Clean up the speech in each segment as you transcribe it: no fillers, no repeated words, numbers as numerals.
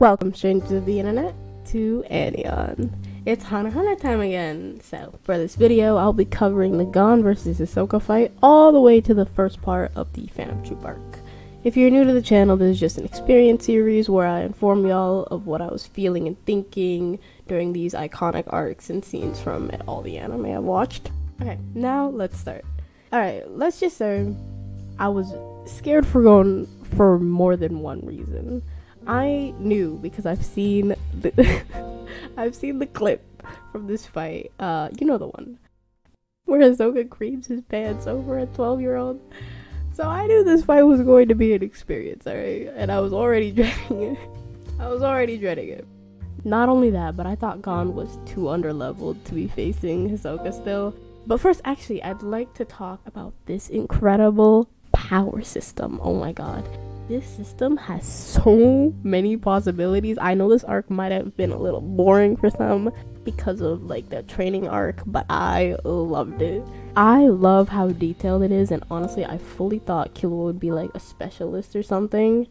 Welcome, strangers of the internet, to Anion. It's Hana time again. So, for this video, I'll be covering the Gon vs Hisoka fight all the way to the first part of the Phantom Troop arc. If you're new to the channel, this is just an experience series where I inform y'all of what I was feeling and thinking during these iconic arcs and scenes from all the anime I've watched. Okay, now let's start. Alright, let's just say I was scared for Gon for more than one reason. I knew because I've seen the I've seen the clip from this fight. You know the one where Hisoka creams his pants over a 12-year-old. So I knew this fight was going to be an experience, alright? And I was already dreading it. Not only that, but I thought Gon was too underleveled to be facing Hisoka still. But first, actually, I'd like to talk about this incredible power system. Oh my god. This system has so many possibilities. I know this arc might have been a little boring for some because of like the training arc, but I loved it. I love how detailed it is, and honestly, I fully thought Killua would be like a specialist or something.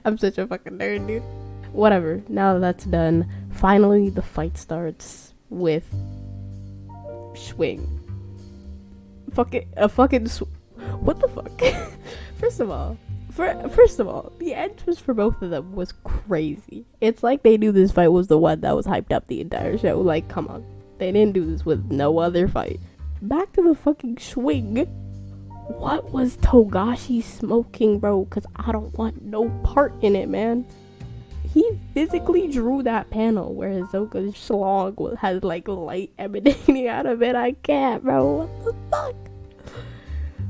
I'm such a fucking nerd, dude. Whatever, now that that's done, finally the fight starts with swing. What the fuck? First of all, the entrance for both of them was crazy. It's like they knew this fight was the one that was hyped up the entire show. Like, come on. They didn't do this with no other fight. Back to the fucking swing. What was Togashi smoking, bro? Because I don't want no part in it, man. He physically drew that panel where Hisoka's schlong has like light emanating out of it. I can't, bro. What the fuck?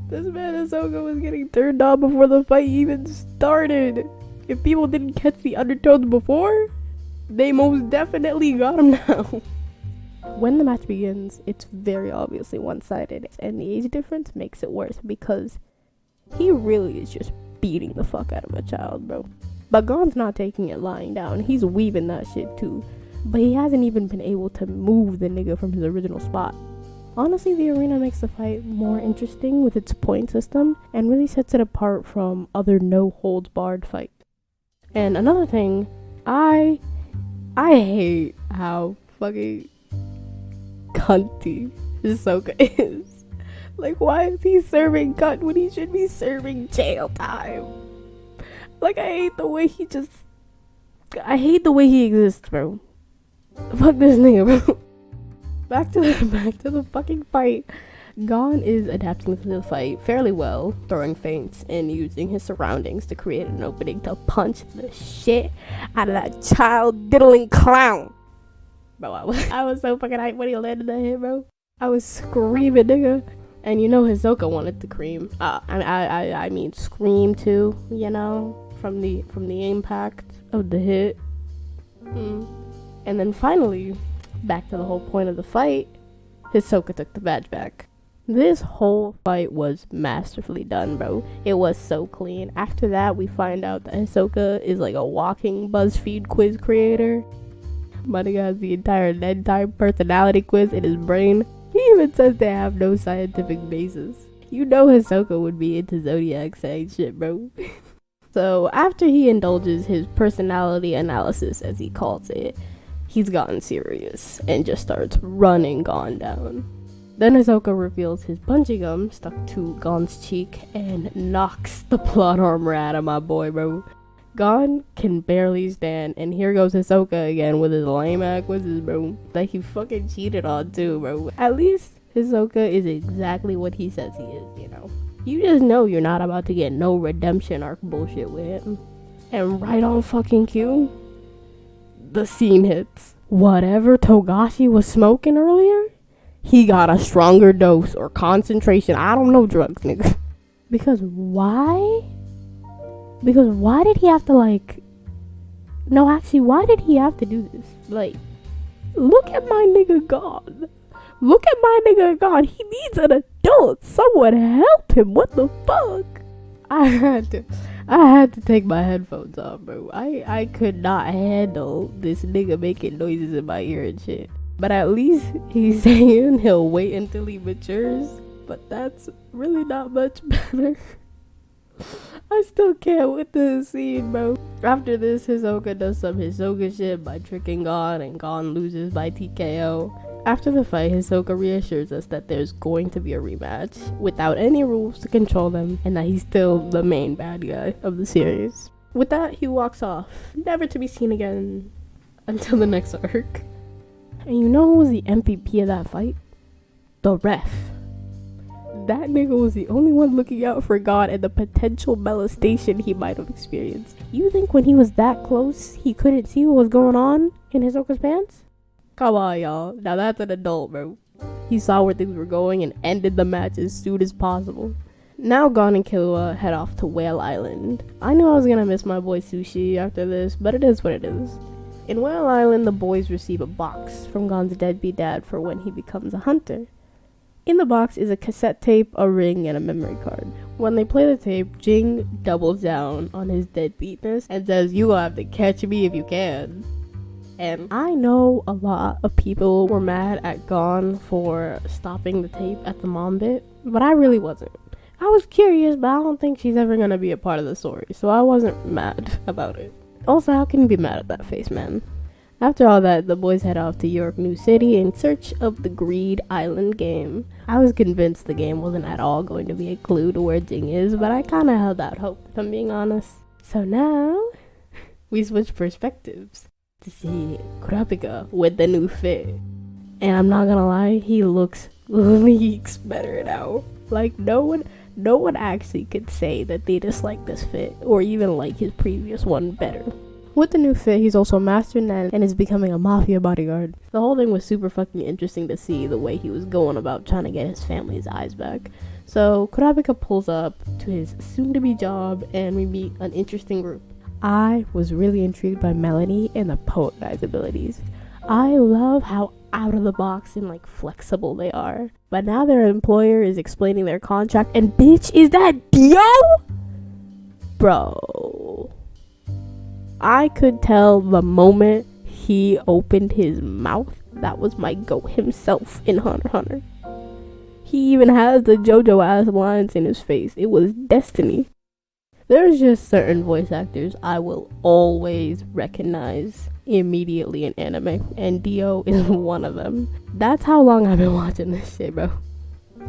This man Hisoka was getting turned on before the fight even started. If people didn't catch the undertones before, they most definitely got him now. When the match begins, it's very obviously one-sided, and the age difference makes it worse because he really is just beating the fuck out of a child, bro. But Gon's not taking it lying down. He's weaving that shit too. But he hasn't even been able to move the nigga from his original spot. Honestly, the arena makes the fight more interesting with its point system and really sets it apart from other no-holds-barred fights. And another thing, I hate how fucking cunty Hisoka is. Like, why is he serving cunt when he should be serving jail time? Like, I hate the way he exists, bro. Fuck this nigga, bro. Back to the fucking fight. Gon is adapting to the fight fairly well, throwing feints and using his surroundings to create an opening to punch the shit out of that child diddling clown. Bro, I was so fucking hyped when he landed that hit, bro. I was screaming, nigga. And you know Hisoka wanted to cream. I mean scream too, you know, from the impact of the hit. And then finally, back to the whole point of the fight, Hisoka took the badge back. This whole fight was masterfully done, bro. It was so clean. After that, we find out that Hisoka is like a walking BuzzFeed quiz creator. My nigga has the entire personality quiz in his brain. He even says they have no scientific basis. You know Hisoka would be into zodiac sign shit, bro. So after he indulges his personality analysis, as he calls it, he's gotten serious and just starts running Gon down. Then Hisoka reveals his bungee gum stuck to Gon's cheek and knocks the plot armor out of my boy, bro. Gon can barely stand, and here goes Hisoka again with his lame ass quizzes, bro. Like he fucking cheated on too, bro. At least Hisoka is exactly what he says he is, you know. You just know you're not about to get no redemption arc bullshit with him. And right on fucking cue, the scene hits. Whatever Togashi was smoking earlier, he got a stronger dose or concentration. I don't know drugs, nigga. Because why did he have to why did he have to do this? Like, look at my nigga Gon. He needs an adult. Someone help him. What the fuck? I had to take my headphones off, bro. I could not handle this nigga making noises in my ear and shit. But at least he's saying he'll wait until he matures. But that's really not much better. I still can't with this scene, bro. After this, Hisoka does some Hisoka shit by tricking Gon, and Gon loses by TKO. After the fight, Hisoka reassures us that there's going to be a rematch without any rules to control them, and that he's still the main bad guy of the series. With that, he walks off, never to be seen again until the next arc. And you know who was the MVP of that fight? The ref. That nigga was the only one looking out for God and the potential molestation he might have experienced. You think when he was that close, he couldn't see what was going on in Hisoka's pants? Come on, y'all. Now that's an adult, bro. He saw where things were going and ended the match as soon as possible. Now Gon and Killua head off to Whale Island. I knew I was gonna miss my boy Sushi after this, but it is what it is. In Whale Island, the boys receive a box from Gon's deadbeat dad for when he becomes a hunter. In the box is a cassette tape, a ring, and a memory card. When they play the tape, Jing doubles down on his deadbeatness and says, "You gonna have to catch me if you can." And I know a lot of people were mad at Gon for stopping the tape at the mom bit, but I really wasn't. I was curious, but I don't think she's ever gonna be a part of the story, so I wasn't mad about it. Also, how can you be mad at that face, man? After all that, the boys head off to York New City in search of the Greed Island game. I was convinced the game wasn't at all going to be a clue to where Jing is, but I kinda held out hope, if I'm being honest. So now, we switch perspectives to see Kurapika with the new fit. And I'm not gonna lie, he looks leagues better now. Like, no one actually could say that they dislike this fit, or even like his previous one better. With the new fit, he's also a master nen and is becoming a mafia bodyguard. The whole thing was super fucking interesting to see the way he was going about trying to get his family's eyes back. So Kurapika pulls up to his soon-to-be job and we meet an interesting group. I was really intrigued by Melanie and the poet guy's abilities. I love how out of the box and like flexible they are. But now their employer is explaining their contract and bitch, is that Dio? Bro. I could tell the moment he opened his mouth that was my goat himself in Hunter x Hunter. He even has the JoJo ass lines in his face. It was destiny. There's just certain voice actors I will always recognize immediately in anime, and Dio is one of them. That's how long I've been watching this shit, bro.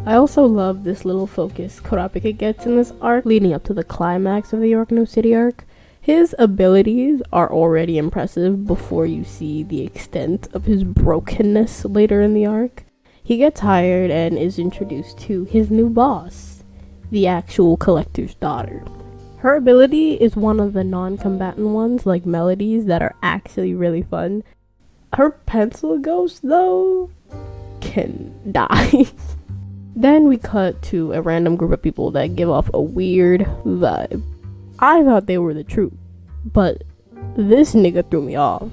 I also love this little focus Kurapika gets in this arc leading up to the climax of the York New City arc. His abilities are already impressive before you see the extent of his brokenness later in the arc. He gets hired and is introduced to his new boss, the actual collector's daughter. Her ability is one of the non-combatant ones, like Melody's, that are actually really fun. Her pencil ghost, though, can die. Then we cut to a random group of people that give off a weird vibe. I thought they were the truth, but this nigga threw me off.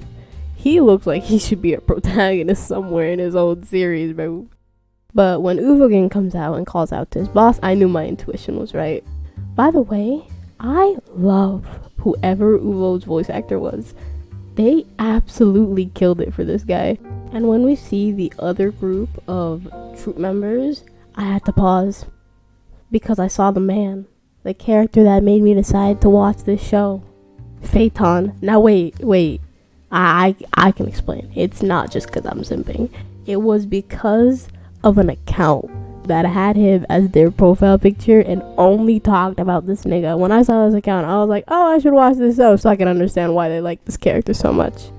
He looks like he should be a protagonist somewhere in his own series, bro. But when Uvogin comes out and calls out to his boss, I knew my intuition was right. By the way, I love whoever Uvo's voice actor was. They absolutely killed it for this guy. And when we see the other group of troop members, I had to pause because I saw the man. The character that made me decide to watch this show. Phaeton. Now wait. I can explain. It's not just because I'm simping. It was because of an account that had him as their profile picture and only talked about this nigga. When I saw this account, I was like, oh, I should watch this show so I can understand why they like this character so much.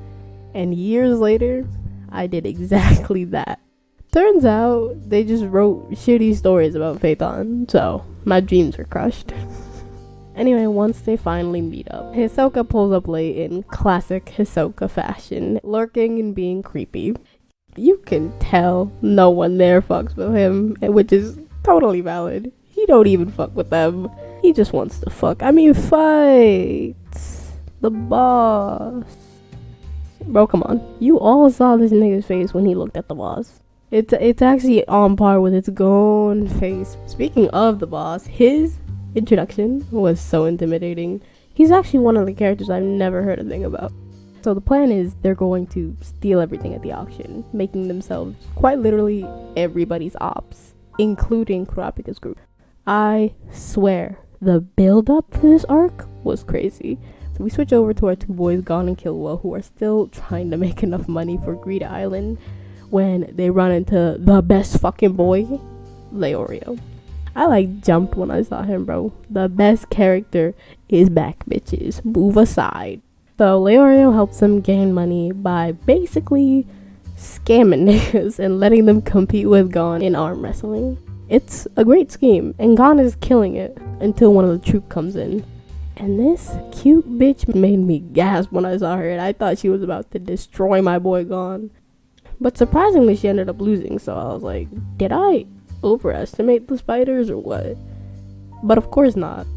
And years later, I did exactly that. Turns out, they just wrote shitty stories about Phaeton, so my dreams were crushed. Anyway, once they finally meet up, Hisoka pulls up late in classic Hisoka fashion, lurking and being creepy. You can tell no one there fucks with him, which is totally valid. He don't even fuck with them. He just wants to fuck. I mean, fight the boss. Bro, come on. You all saw this nigga's face when he looked at the boss. It's actually on par with its own face. Speaking of the boss, his introduction was so intimidating. He's actually one of the characters I've never heard a thing about. So the plan is they're going to steal everything at the auction, making themselves quite literally everybody's ops, including Kurapika's group. I swear, The build up for this arc was crazy. So we switch over to our two boys, Gon and Killua, who are still trying to make enough money for Greed Island when they run into the best fucking boy, Leorio. I jumped when I saw him, bro. The best character is back, bitches. Move aside. So Leorio helps them gain money by basically scamming niggas and letting them compete with Gon in arm wrestling. It's a great scheme, and Gon is killing it until one of the troop comes in. And this cute bitch made me gasp when I saw her, and I thought she was about to destroy my boy Gon. But surprisingly, she ended up losing, so I was like, did I overestimate the spiders or what? But of course not.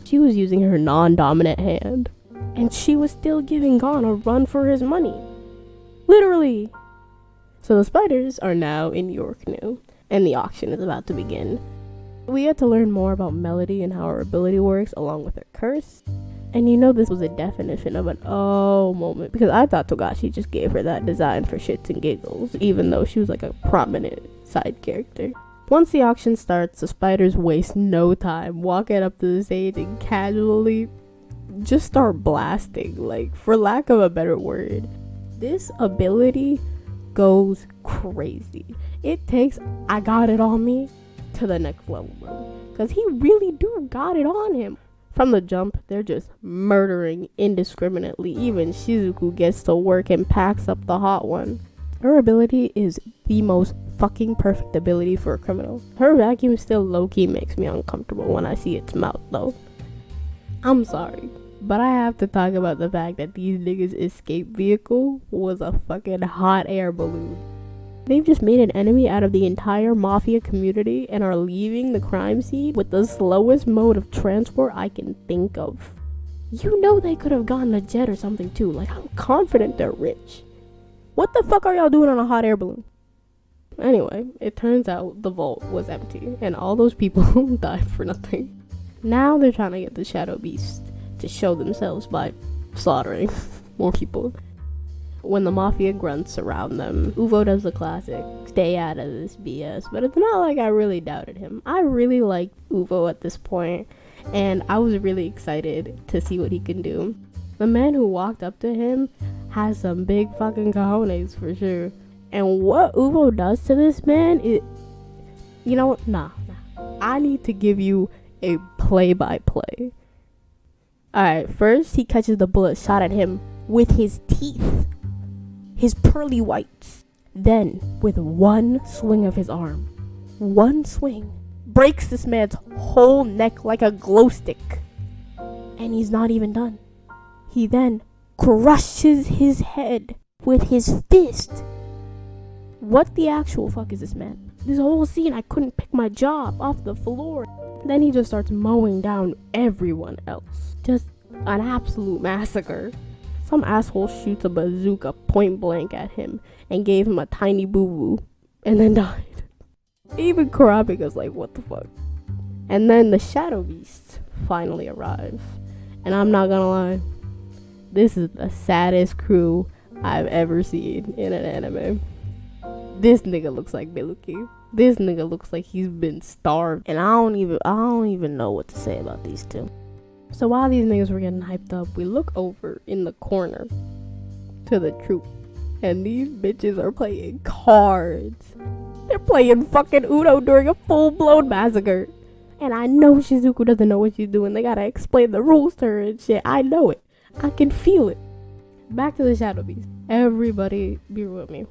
She was using her non-dominant hand, and she was still giving Gon a run for his money. Literally. So the spiders are now in your canoe, and the auction is about to begin. We get to learn more about Melody and how her ability works along with her curse. And you know this was a definition of an oh moment, because I thought Togashi just gave her that design for shits and giggles, even though she was like a prominent side character. Once the auction starts, the spiders waste no time walking up to the stage and casually just start blasting, like, for lack of a better word. This ability goes crazy. It takes I got it on me to the next level, bro, because he really do got it on him. From the jump, they're just murdering indiscriminately. Even Shizuku gets to work and packs up the hot one. Her ability is the most fucking perfect ability for a criminal. Her vacuum still low-key makes me uncomfortable when I see its mouth though. I'm sorry, but I have to talk about the fact that these niggas' escape vehicle was a fucking hot air balloon. They've just made an enemy out of the entire mafia community and are leaving the crime scene with the slowest mode of transport I can think of. You know they could have gotten a jet or something too. Like, I'm confident they're rich. What the fuck are y'all doing on a hot air balloon? Anyway, it turns out the vault was empty and all those people died for nothing. Now they're trying to get the Shadow Beast to show themselves by slaughtering more people. When the mafia grunts surround them, Uvo does the classic, stay out of this BS, but it's not like I really doubted him. I really liked Uvo at this point, and I was really excited to see what he can do. The man who walked up to him has some big fucking cojones for sure. And what Uvo does to this man, you know what? Nah. I need to give you a play-by-play. Alright, first he catches the bullet shot at him with his teeth. His pearly whites. Then, with one swing of his arm, one swing, breaks this man's whole neck like a glow stick. And he's not even done. He then crushes his head with his fist. What the actual fuck is this man? This whole scene, I couldn't pick my jaw off the floor. Then he just starts mowing down everyone else. Just an absolute massacre. Some asshole shoots a bazooka point blank at him and gave him a tiny boo-boo and then died. Even Kurapika's like, what the fuck? And then the Shadow Beasts finally arrive. And I'm not gonna lie, this is the saddest crew I've ever seen in an anime. This nigga looks like Miluki. This nigga looks like he's been starved. And I don't even know what to say about these two. So while these niggas were getting hyped up, we look over in the corner to the troop. And these bitches are playing cards. They're playing fucking Uno during a full-blown massacre. And I know Shizuku doesn't know what she's doing. They gotta explain the rules to her and shit. I know it. I can feel it. Back to the Shadow Beast. Everybody be with me.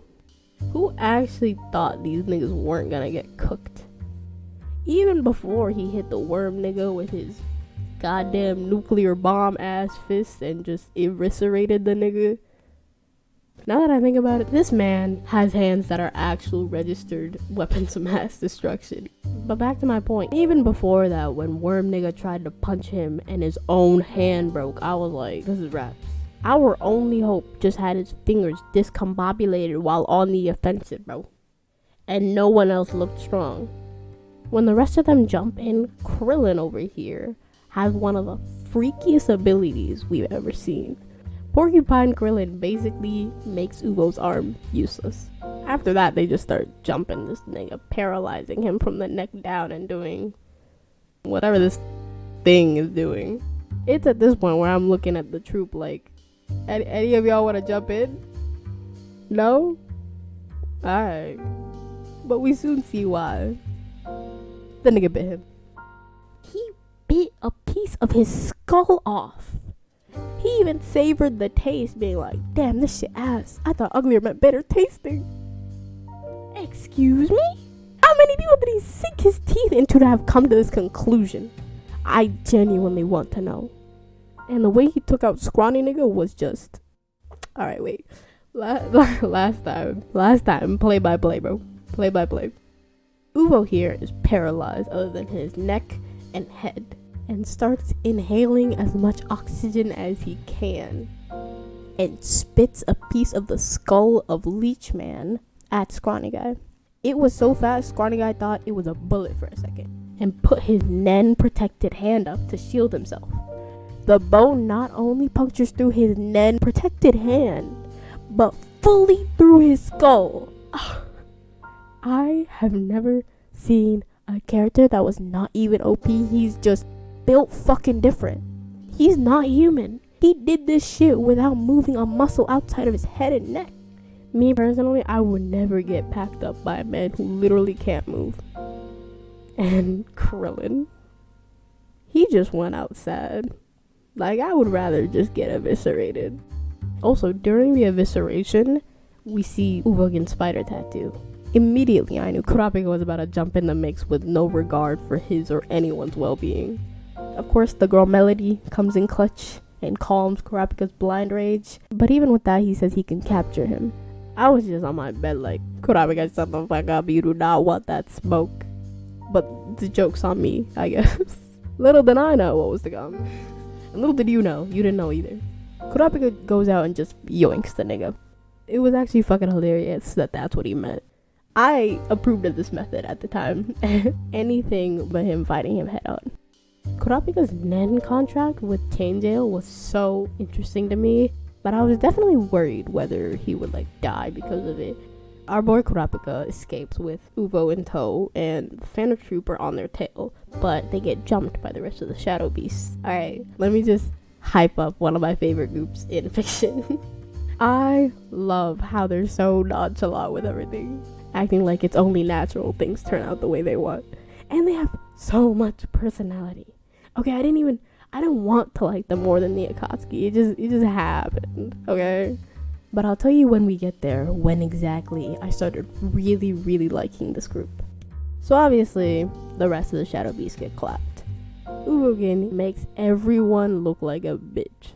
Who actually thought these niggas weren't gonna get cooked? Even before he hit the worm nigga with his goddamn nuclear bomb ass fist and just eviscerated the nigga. Now that I think about it, this man has hands that are actual registered weapons of mass destruction. But back to my point, even before that, when worm nigga tried to punch him and his own hand broke, I was like, this is raps. Our only hope just had his fingers discombobulated while on the offensive, bro. And no one else looked strong. When the rest of them jump in, Krillin over here has one of the freakiest abilities we've ever seen. Porcupine Krillin basically makes Uvo's arm useless. After that, they just start jumping this nigga, paralyzing him from the neck down and doing whatever this thing is doing. It's at this point where I'm looking at the troop like, any of y'all want to jump in? No? Alright. But we soon see why. The nigga bit him. He bit a piece of his skull off. He even savored the taste, being like, damn, this shit ass. I thought uglier meant better tasting. Excuse me? How many people did he sink his teeth into to have come to this conclusion? I genuinely want to know. And the way he took out Scrawny nigga was just... Alright, wait. Last time. Play by play, bro. Play by play. Uvo here is paralyzed other than his neck and head, and starts inhaling as much oxygen as he can, and spits a piece of the skull of Leech Man at Scrawny Guy. It was so fast, Scrawny Guy thought it was a bullet for a second, and put his Nen protected hand up to shield himself. The bone not only punctures through his Nen protected hand, but fully through his skull. I have never seen a character that was not even OP. He's just built fucking different. He's not human. He did this shit without moving a muscle outside of his head and neck. Me personally, I would never get packed up by a man who literally can't move. And Krillin, he just went out sad. Like, I would rather just get eviscerated. Also, during the evisceration, we see Uvogen's spider tattoo. Immediately, I knew Kurapika was about to jump in the mix with no regard for his or anyone's well-being. Of course, the girl Melody comes in clutch and calms Kurapika's blind rage. But even with that, he says he can capture him. I was just on my bed like, Kurapika, shut the fuck up, you do not want that smoke. But the joke's on me, I guess. Little did I know what was to come. And little did you know, you didn't know either. Kurapika goes out and just yoinks the nigga. It was actually fucking hilarious that that's what he meant. I approved of this method at the time. Anything but him fighting him head on. Kurapika's Nen contract with Chain Jail was so interesting to me, but I was definitely worried whether he would like die because of it. Our boy Kurapika escapes with Uvo in tow and the Phantom Trooper on their tail, but they get jumped by the rest of the Shadow Beasts. Alright, let me just hype up one of my favorite groups in fiction. I love how they're so nonchalant with everything, acting like it's only natural things turn out the way they want. And they have so much personality. Okay, I didn't want to like them more than the Akatsuki. It just happened, okay? But I'll tell you when we get there, when exactly I started really, really liking this group. So obviously, the rest of the Shadow Beasts get clapped. Uvogen makes everyone look like a bitch,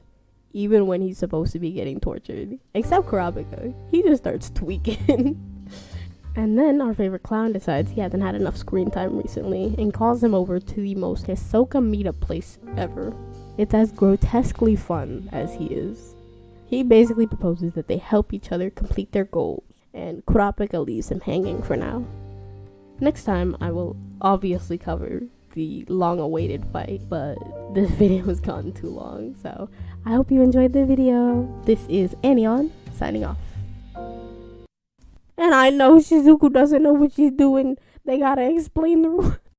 even when he's supposed to be getting tortured. Except Kurapika. He just starts tweaking. And then our favorite clown decides he hasn't had enough screen time recently and calls him over to the most Hisoka meetup place ever. It's as grotesquely fun as he is. He basically proposes that they help each other complete their goals, and Kurapika leaves him hanging for now. Next time I will obviously cover the long-awaited fight, but this video has gotten too long, so I hope you enjoyed the video. This is Anion, signing off. And I know Shizuku doesn't know what she's doing. They gotta explain the rules.